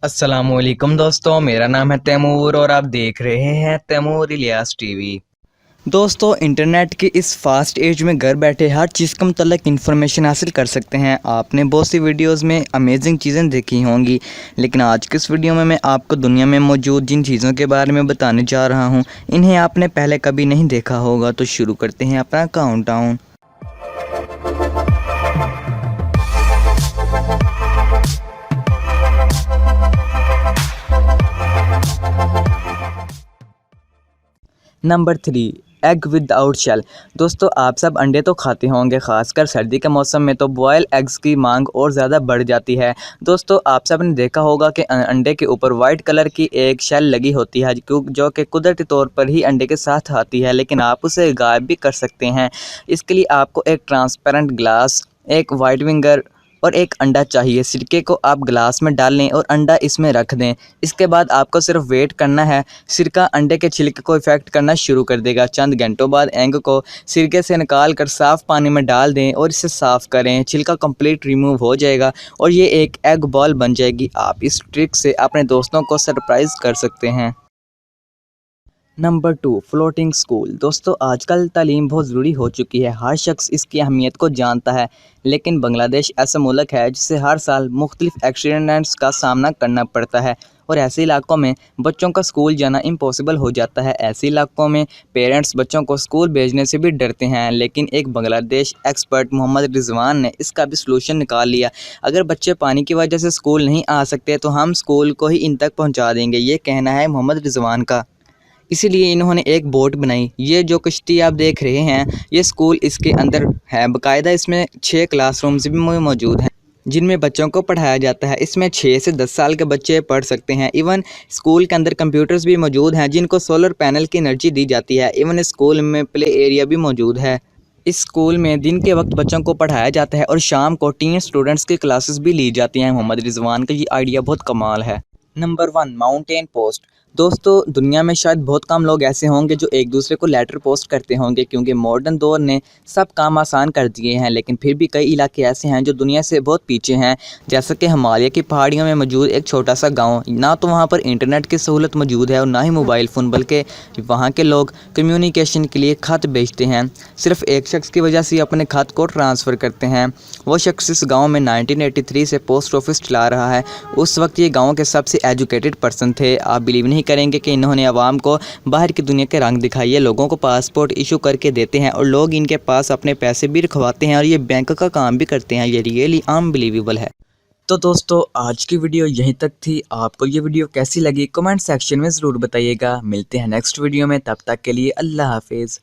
अस्सलाम वालेकुम दोस्तों, मेरा नाम है तैमूर और आप देख रहे हैं तैमूर इलियास टीवी। दोस्तों, इंटरनेट की इस फास्ट एज में घर बैठे हर चीज़ के मुतल्लिक इन्फॉर्मेशन हासिल कर सकते हैं। आपने बहुत सी वीडियोस में अमेजिंग चीज़ें देखी होंगी, लेकिन आज की इस वीडियो में मैं आपको दुनिया में मौजूद जिन चीज़ों के बारे में बताने जा रहा हूं, इन्हें आपने पहले कभी नहीं देखा होगा। तो शुरू करते हैं अपना countdown. Number 3, egg without shell. दोस्तों, आप सब अंडे तो खाते होंगे, ख़ासकर सर्दी के मौसम में तो बॉयल एग्स की मांग और ज़्यादा बढ़ जाती है। दोस्तों, आप सब ने देखा होगा कि अंडे के ऊपर वाइट कलर की एक शेल लगी होती है जो कि कुदरती तौर पर ही अंडे के साथ आती है, लेकिन आप उसे गायब भी कर सकते हैं। इसके लिए आपको एक ट्रांसपेरेंट ग्लास, एक वाइट विंगर और एक अंडा चाहिए। सिरके को आप ग्लास में डाल लें और अंडा इसमें रख दें। इसके बाद आपको सिर्फ वेट करना है। सिरका अंडे के छिलके को इफ़ेक्ट करना शुरू कर देगा। चंद घंटों बाद एग को सिरके से निकाल कर साफ़ पानी में डाल दें और इसे साफ़ करें। छिलका कंप्लीट रिमूव हो जाएगा और ये एक एग बॉल बन जाएगी। आप इस ट्रिक से अपने दोस्तों को सरप्राइज़ कर सकते हैं। Number 2, floating school. दोस्तों, आजकल तालीम बहुत ज़रूरी हो चुकी है। हर शख्स इसकी अहमियत को जानता है, लेकिन बांग्लादेश ऐसा मुल्क है जिसे हर साल मुख्तलिफ एक्सीडेंट्स का सामना करना पड़ता है और ऐसे इलाकों में बच्चों का स्कूल जाना इम्पॉसिबल हो जाता है। ऐसे इलाकों में पेरेंट्स बच्चों को स्कूल भेजने से भी डरते हैं, लेकिन एक बांग्लादेश एक्सपर्ट मोहम्मद रिजवान ने इसका भी सलूशन निकाल लिया। अगर बच्चे पानी की वजह से स्कूल नहीं आ सकते तो हम स्कूल को ही इन तक पहुँचा देंगे, ये कहना है मोहम्मद रिजवान का। इसीलिए इन्होंने एक बोट बनाई। ये जो कश्ती आप देख रहे हैं, ये स्कूल इसके अंदर है। बाकायदा इसमें 6 क्लासरूम्स भी मौजूद हैं जिनमें बच्चों को पढ़ाया जाता है। इसमें 6 से 10 साल के बच्चे पढ़ सकते हैं। इवन स्कूल के अंदर कंप्यूटर्स भी मौजूद हैं जिनको सोलर पैनल की एनर्जी दी जाती है। इवन स्कूल में प्ले एरिया भी मौजूद है। इस स्कूल में दिन के वक्त बच्चों को पढ़ाया जाता है और शाम को टीन स्टूडेंट्स की क्लासेस भी ली जाती हैं। मोहम्मद रिजवान का ये आइडिया बहुत कमाल है। Number 1, mountain post. दोस्तों, दुनिया में शायद बहुत कम लोग ऐसे होंगे जो एक दूसरे को लेटर पोस्ट करते होंगे, क्योंकि मॉडर्न दौर ने सब काम आसान कर दिए हैं, लेकिन फिर भी कई इलाके ऐसे हैं जो दुनिया से बहुत पीछे हैं। जैसा कि हिमालय की पहाड़ियों में मौजूद एक छोटा सा गांव, ना तो वहां पर इंटरनेट की सहूलत मौजूद है और ना ही मोबाइल फ़ोन, बल्कि वहां के लोग कम्युनिकेशन के लिए ख़त भेजते हैं। सिर्फ एक शख्स की वजह से अपने ख़त को ट्रांसफ़र करते हैं। वो शख्स इस गाँव में 1983 से पोस्ट ऑफिस चला रहा है। उस वक्त ये गाँव के सबसे एजुकेटेड पर्सन थे। आप बिलीव नहीं करेंगे कि इन्होंने आवाम को बाहर की दुनिया के रंग दिखाई है। लोगों को पासपोर्ट इशू करके देते हैं और लोग इनके पास अपने पैसे भी रखवाते हैं और ये बैंक का काम भी करते हैं। ये रियली अनबिलीवेबल है। तो दोस्तों, आज की वीडियो यहीं तक थी। आपको ये वीडियो कैसी लगी कमेंट सेक्शन में ज़रूर बताइएगा। मिलते हैं नेक्स्ट वीडियो में, तब तक के लिए अल्लाह हाफिज़।